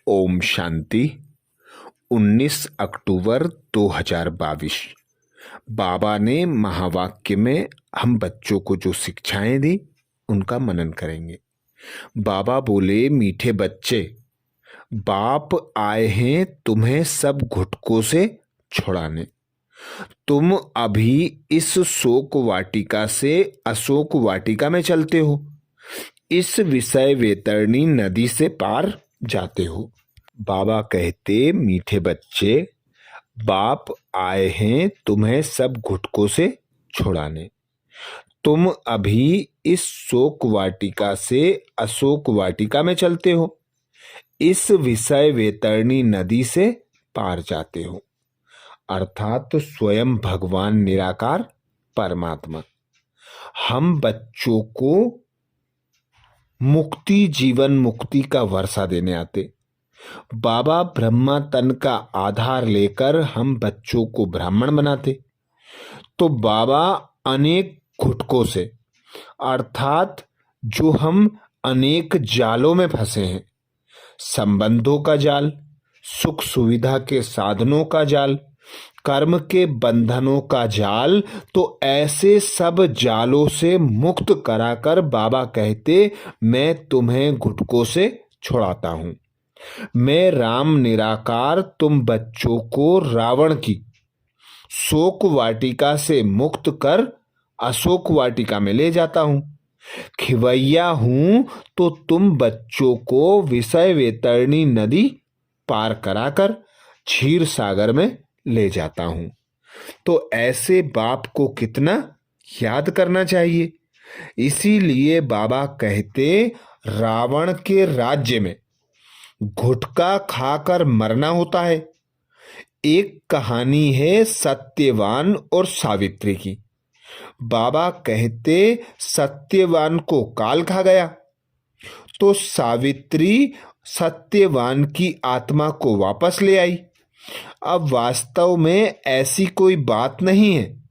ओम शांति। 19 अक्टूबर 2022। बाबा ने महावाक्य में हम बच्चों को जो शिक्षाएं दी उनका मनन करेंगे। बाबा बोले, मीठे बच्चे, बाप आए हैं तुम्हें सब घुटकों से छुड़ाने। तुम अभी इस शोक वाटिका से अशोक वाटिका में चलते हो, इस विषय वेतरणी नदी से पार जाते हो। बाबा कहते, मीठे बच्चे, बाप आए हैं तुम्हें सब घुटकों से छुड़ाने। तुम अभी इस शोक वाटिका से अशोक वाटिका में चलते हो, इस विषय वेतरणी नदी से पार जाते हो। अर्थात स्वयं भगवान निराकार परमात्मा हम बच्चों को मुक्ति, जीवन मुक्ति का वर्षा देने आते। बाबा ब्रह्मा तन का आधार लेकर हम बच्चों को ब्राह्मण बनाते। तो बाबा अनेक घुटकों से, अर्थात जो हम अनेक जालों में फंसे हैं, संबंधों का जाल, सुख सुविधा के साधनों का जाल, कर्म के बंधनों का जाल, तो ऐसे सब जालों से मुक्त कराकर बाबा कहते, मैं तुम्हें घुटकों से छुड़ाता हूं। मैं राम निराकार तुम बच्चों को रावण की शोक वाटिका से मुक्त कर अशोक वाटिका में ले जाता हूं। खिवैया हूं तो तुम बच्चों को विषय वेतरणी नदी पार कराकर क्षीर सागर में ले जाता हूं। तो ऐसे बाप को कितना याद करना चाहिए। इसीलिए बाबा कहते, रावण के राज्य में गुटखा खाकर मरना होता है। एक कहानी है सत्यवान और सावित्री की। बाबा कहते, सत्यवान को काल खा गया तो सावित्री सत्यवान की आत्मा को वापस ले आई। अब वास्तव में ऐसी कोई बात नहीं है,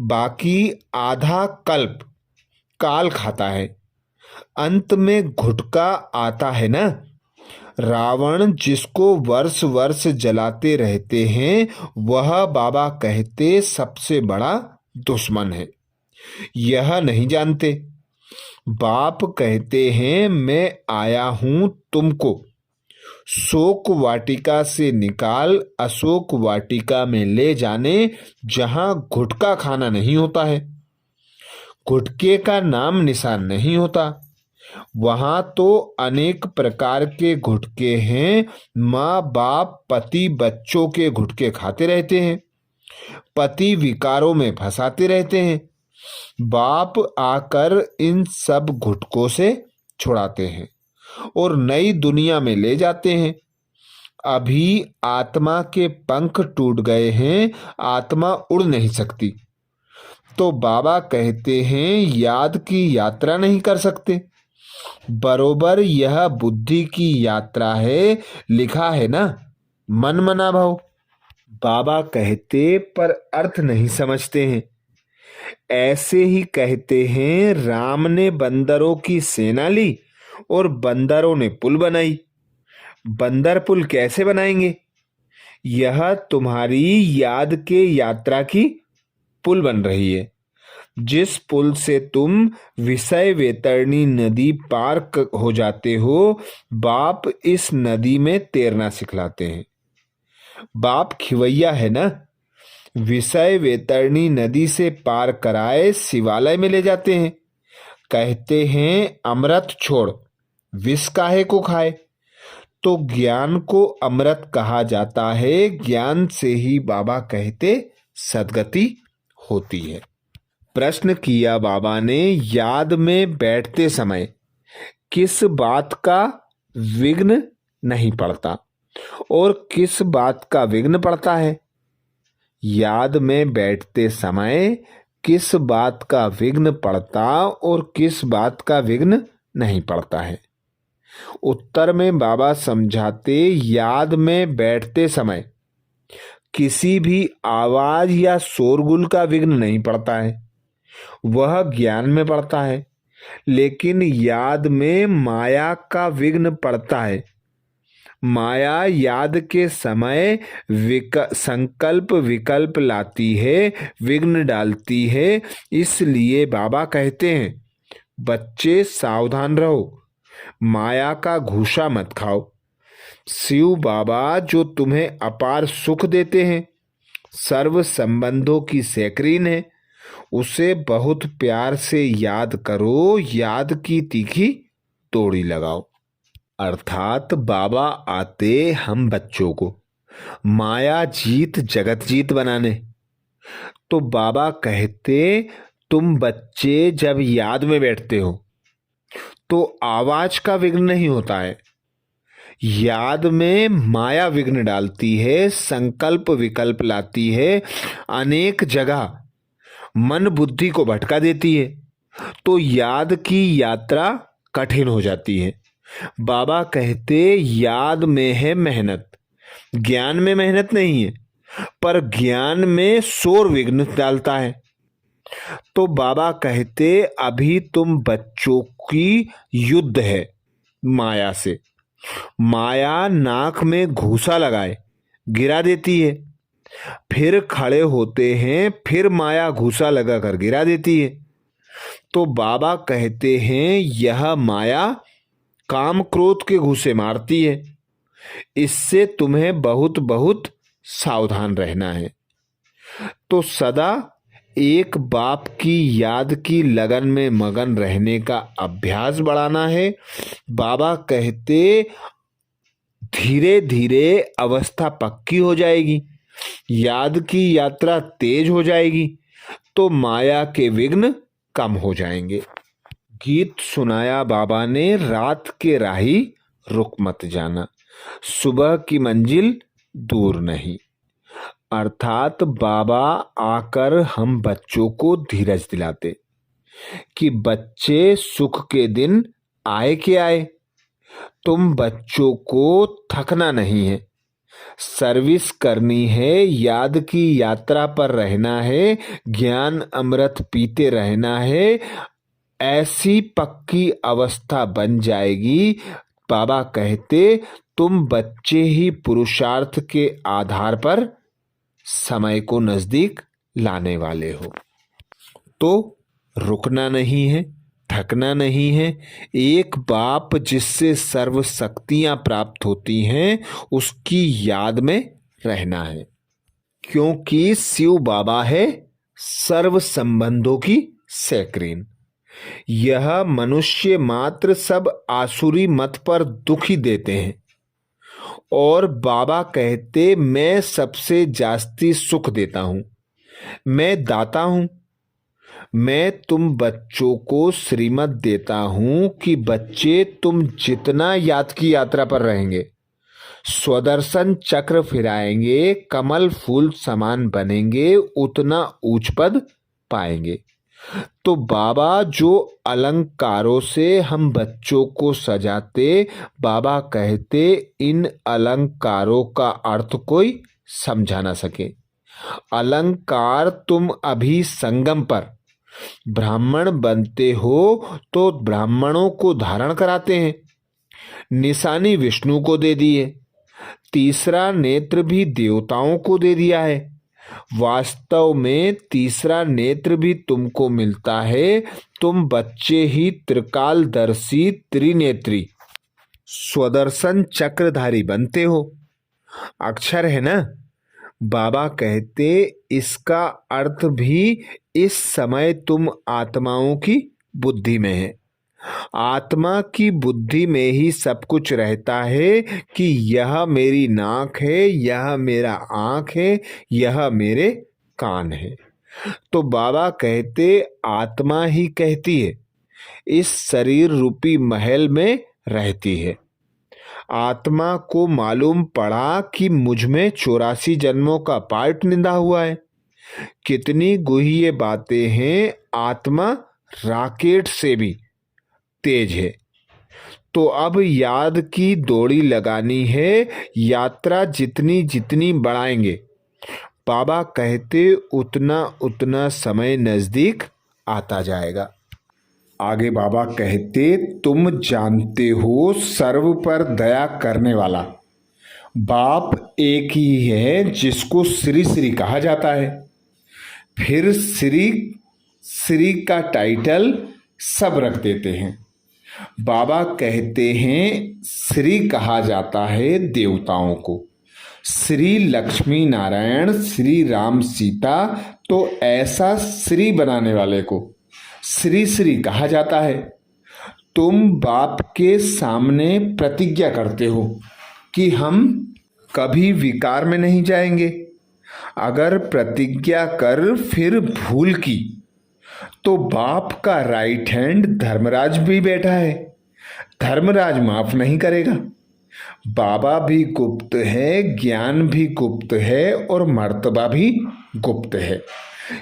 बाकी आधा कल्प काल खाता है, अंत में घुटका आता है ना। रावण जिसको वर्ष वर्ष जलाते रहते हैं, वह बाबा कहते सबसे बड़ा दुश्मन है। यह नहीं जानते। बाप कहते हैं, मैं आया हूं तुमको शोक वाटिका से निकाल अशोक वाटिका में ले जाने, जहां गुटखा खाना नहीं होता है, गुटके का नाम निशान नहीं होता। वहां तो अनेक प्रकार के गुटके हैं। माँ बाप पति बच्चों के गुटके खाते रहते हैं, पति विकारों में फंसाते रहते हैं। बाप आकर इन सब गुटकों से छुड़ाते हैं और नई दुनिया में ले जाते हैं। अभी आत्मा के पंख टूट गए हैं, आत्मा उड़ नहीं सकती। तो बाबा कहते हैं, याद की यात्रा नहीं कर सकते। बरोबर यह बुद्धि की यात्रा है, लिखा है ना, मन मना भाव। बाबा कहते, पर अर्थ नहीं समझते हैं। ऐसे ही कहते हैं, राम ने बंदरों की सेना ली और बंदरों ने पुल बनाई। बंदर पुल कैसे बनाएंगे? यह तुम्हारी याद के यात्रा की पुल बन रही है, जिस पुल से तुम विषय वेतरणी नदी पार हो जाते हो। बाप इस नदी में तैरना सिखलाते हैं। बाप खिवैया है ना, विषय वेतरणी नदी से पार कराए शिवालय में ले जाते हैं। कहते हैं, अमृत छोड़ विष काहे को खाए। तो ज्ञान को अमृत कहा जाता है। ज्ञान से ही बाबा कहते सद्गति होती है। प्रश्न किया बाबा ने, याद में बैठते समय किस बात का विघ्न नहीं पड़ता और किस बात का विघ्न पड़ता है? याद में बैठते समय किस बात का विघ्न पड़ता और किस बात का विघ्न नहीं पड़ता है? उत्तर में बाबा समझाते, याद में बैठते समय किसी भी आवाज या शोरगुल का विघ्न नहीं पड़ता है, वह ज्ञान में पड़ता है। लेकिन याद में माया का विघ्न पड़ता है। माया याद के समय संकल्प विकल्प लाती है, विघ्न डालती है। इसलिए बाबा कहते हैं, बच्चे सावधान रहो, माया का घूसा मत खाओ। शिव बाबा जो तुम्हें अपार सुख देते हैं, सर्व संबंधों की सेक्रीन है, उसे बहुत प्यार से याद करो, याद की तीखी तोड़ी लगाओ। अर्थात बाबा आते हम बच्चों को माया जीत जगत जीत बनाने। तो बाबा कहते, तुम बच्चे जब याद में बैठते हो तो आवाज का विघ्न नहीं होता है। याद में माया विघ्न डालती है, संकल्प विकल्प लाती है, अनेक जगह मन बुद्धि को भटका देती है, तो याद की यात्रा कठिन हो जाती है। बाबा कहते, याद में है मेहनत, ज्ञान में मेहनत नहीं है, पर ज्ञान में शोर विघ्न डालता है। तो बाबा कहते, अभी तुम बच्चों की युद्ध है माया से। माया नाक में घूसा लगाए गिरा देती है, फिर खड़े होते हैं, फिर माया घूसा लगाकर गिरा देती है। तो बाबा कहते हैं, यह माया काम क्रोध के घूसे मारती है, इससे तुम्हें बहुत बहुत सावधान रहना है। तो सदा एक बाप की याद की लगन में मगन रहने का अभ्यास बढ़ाना है। बाबा कहते, धीरे धीरे अवस्था पक्की हो जाएगी, याद की यात्रा तेज हो जाएगी, तो माया के विघ्न कम हो जाएंगे। गीत सुनाया बाबा ने, रात के राही रुक मत जाना, सुबह की मंजिल दूर नहीं। अर्थात बाबा आकर हम बच्चों को धीरज दिलाते कि बच्चे, सुख के दिन आए के आए, तुम बच्चों को थकना नहीं है, सर्विस करनी है, याद की यात्रा पर रहना है, ज्ञान अमृत पीते रहना है। ऐसी पक्की अवस्था बन जाएगी। बाबा कहते, तुम बच्चे ही पुरुषार्थ के आधार पर समय को नजदीक लाने वाले हो। तो रुकना नहीं है, थकना नहीं है। एक बाप जिससे सर्व शक्तियां प्राप्त होती हैं, उसकी याद में रहना है, क्योंकि शिव बाबा है सर्व संबंधों की सेक्रीन। यह मनुष्य मात्र सब आसुरी मत पर दुखी देते हैं, और बाबा कहते, मैं सबसे जास्ती सुख देता हूं, मैं दाता हूं। मैं तुम बच्चों को श्रीमत देता हूं कि बच्चे, तुम जितना याद की यात्रा पर रहेंगे, स्वदर्शन चक्र फिराएंगे, कमल फूल समान बनेंगे, उतना ऊंच पद पाएंगे। तो बाबा जो अलंकारों से हम बच्चों को सजाते, बाबा कहते, इन अलंकारों का अर्थ कोई समझा ना सके। अलंकार, तुम अभी संगम पर ब्राह्मण बनते हो तो ब्राह्मणों को धारण कराते हैं, निशानी विष्णु को दे दी है, तीसरा नेत्र भी देवताओं को दे दिया है। वास्तव में तीसरा नेत्र भी तुमको मिलता है, तुम बच्चे ही त्रिकालदर्शी त्रिनेत्री स्वदर्शन चक्रधारी बनते हो। अक्षर है ना। बाबा कहते, इसका अर्थ भी इस समय तुम आत्माओं की बुद्धि में है। आत्मा की बुद्धि में ही सब कुछ रहता है कि यह मेरी नाक है, यह मेरा आँख है, यह मेरे कान है। तो बाबा कहते, आत्मा ही कहती है, इस शरीर रूपी महल में रहती है। आत्मा को मालूम पड़ा कि मुझ में 84 जन्मों का पार्ट निंदा हुआ है। कितनी गुह्य बातें हैं। आत्मा रॉकेट से भी तेज है। तो अब याद की दौड़ी लगानी है। यात्रा जितनी जितनी बढ़ाएंगे, बाबा कहते, उतना उतना समय नजदीक आता जाएगा। आगे बाबा कहते, तुम जानते हो सर्व पर दया करने वाला बाप एक ही है जिसको श्री श्री कहा जाता है। फिर श्री श्री का टाइटल सब रख देते हैं। बाबा कहते हैं श्री कहा जाता है देवताओं को, श्री लक्ष्मी नारायण, श्री राम सीता, तो ऐसा श्री बनाने वाले को श्री श्री कहा जाता है। तुम बाप के सामने प्रतिज्ञा करते हो कि हम कभी विकार में नहीं जाएंगे। अगर प्रतिज्ञा कर फिर भूल की तो बाप का राइट हैंड धर्मराज भी बैठा है, धर्मराज माफ नहीं करेगा। बाबा भी गुप्त है, ज्ञान भी गुप्त है और मर्तबा भी गुप्त है।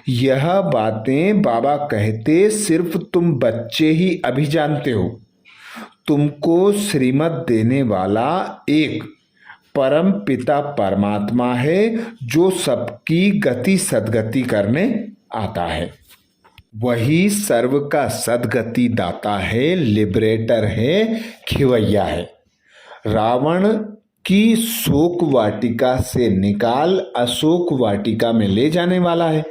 यह बातें बाबा कहते सिर्फ तुम बच्चे ही अभी जानते हो। तुमको श्रीमत देने वाला एक परम पिता परमात्मा है जो सबकी गति सदगति करने आता है। वही सर्व का सदगति दाता है, लिबरेटर है, खिवैया है। रावण की शोक वाटिका से निकाल अशोक वाटिका में ले जाने वाला है।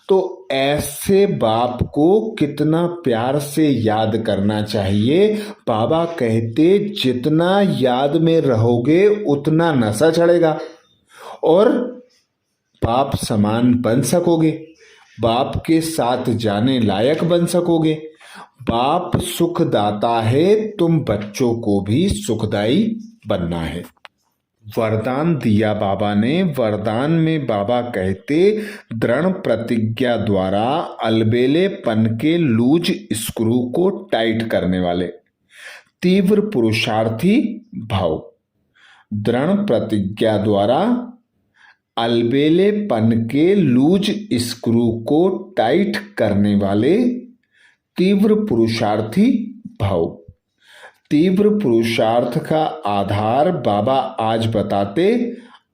तो ऐसे बाप को कितना प्यार से याद करना चाहिए। बाबा कहते जितना याद में रहोगे उतना नशा चढ़ेगा और बाप समान बन सकोगे, बाप के साथ जाने लायक बन सकोगे। बाप सुखदाता है, तुम बच्चों को भी सुखदाई बनना है। वरदान दिया बाबा ने। वरदान में बाबा कहते दृढ़ प्रतिज्ञा द्वारा अलबेलेपन के लूज स्क्रू को टाइट करने वाले, तीव्र पुरुषार्थी भाव। दृढ़ प्रतिज्ञा द्वारा अलबेलेपन के लूज स्क्रू को टाइट करने वाले, तीव्र पुरुषार्थी भाव। तीव्र पुरुषार्थ का आधार बाबा आज बताते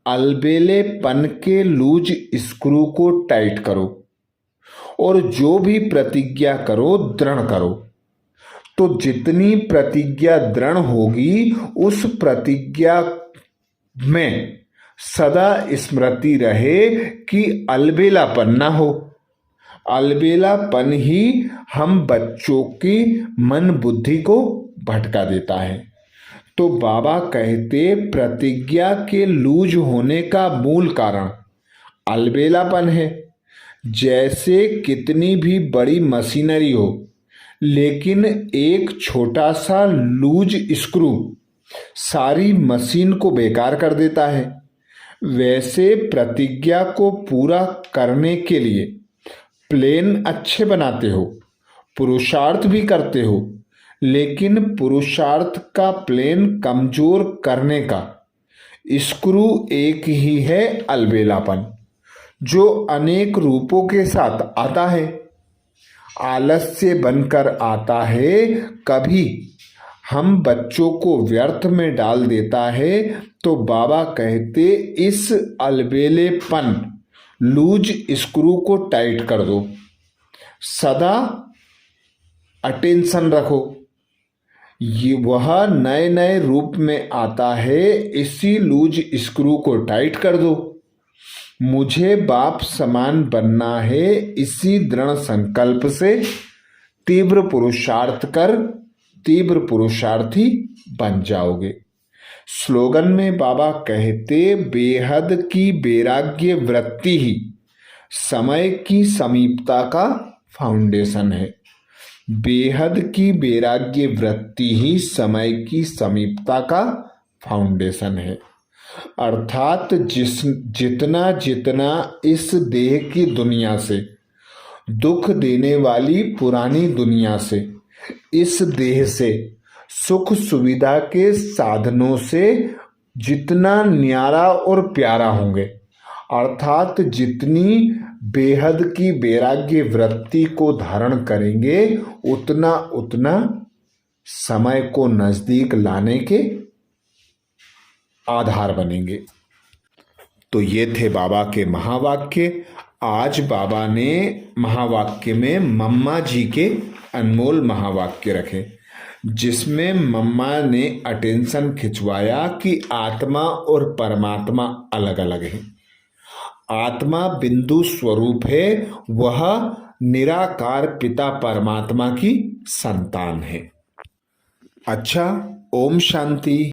अलबेलेपन के लूज स्क्रू को टाइट करो और जो भी प्रतिज्ञा करो दृढ़ करो। तो जितनी प्रतिज्ञा दृढ़ होगी उस प्रतिज्ञा में सदा स्मृति रहे कि अलबेलापन ना हो। अलबेलापन ही हम बच्चों की मन बुद्धि को भटका देता है। तो बाबा कहते प्रतिज्ञा के लूज होने का मूल कारण अलबेलापन है। जैसे कितनी भी बड़ी मशीनरी हो लेकिन एक छोटा सा लूज स्क्रू सारी मशीन को बेकार कर देता है, वैसे प्रतिज्ञा को पूरा करने के लिए प्लेन अच्छे बनाते हो, पुरुषार्थ भी करते हो, लेकिन पुरुषार्थ का प्लेन कमजोर करने का स्क्रू एक ही है अलबेलापन, जो अनेक रूपों के साथ आता है। आलस्य बनकर आता है, कभी हम बच्चों को व्यर्थ में डाल देता है। तो बाबा कहते इस अलबेलेपन लूज स्क्रू को टाइट कर दो, सदा अटेंशन रखो। ये वह नए नए रूप में आता है, इसी लूज स्क्रू को टाइट कर दो। मुझे बाप समान बनना है, इसी दृढ़ संकल्प से तीव्र पुरुषार्थ कर तीव्र पुरुषार्थी बन जाओगे। स्लोगन में बाबा कहते बेहद की वैराग्य वृत्ति ही समय की समीपता का फाउंडेशन है। बेहद की वैराग्य वृत्ति ही समय की समीपता का फाउंडेशन है। अर्थात जितना जितना इस देह की दुनिया से, दुख देने वाली पुरानी दुनिया से, इस देह से, सुख सुविधा के साधनों से जितना न्यारा और प्यारा होंगे, अर्थात जितनी बेहद की वैराग्य वृत्ति को धारण करेंगे, उतना उतना समय को नजदीक लाने के आधार बनेंगे। तो ये थे बाबा के महावाक्य। आज बाबा ने महावाक्य में मम्मा जी के अनमोल महावाक्य रखे। जिसमें मम्मा ने अटेंशन खिंचवाया कि आत्मा और परमात्मा अलग अलग है। आत्मा बिंदु स्वरूप है, वह निराकार पिता परमात्मा की संतान है। अच्छा, ओम शांति।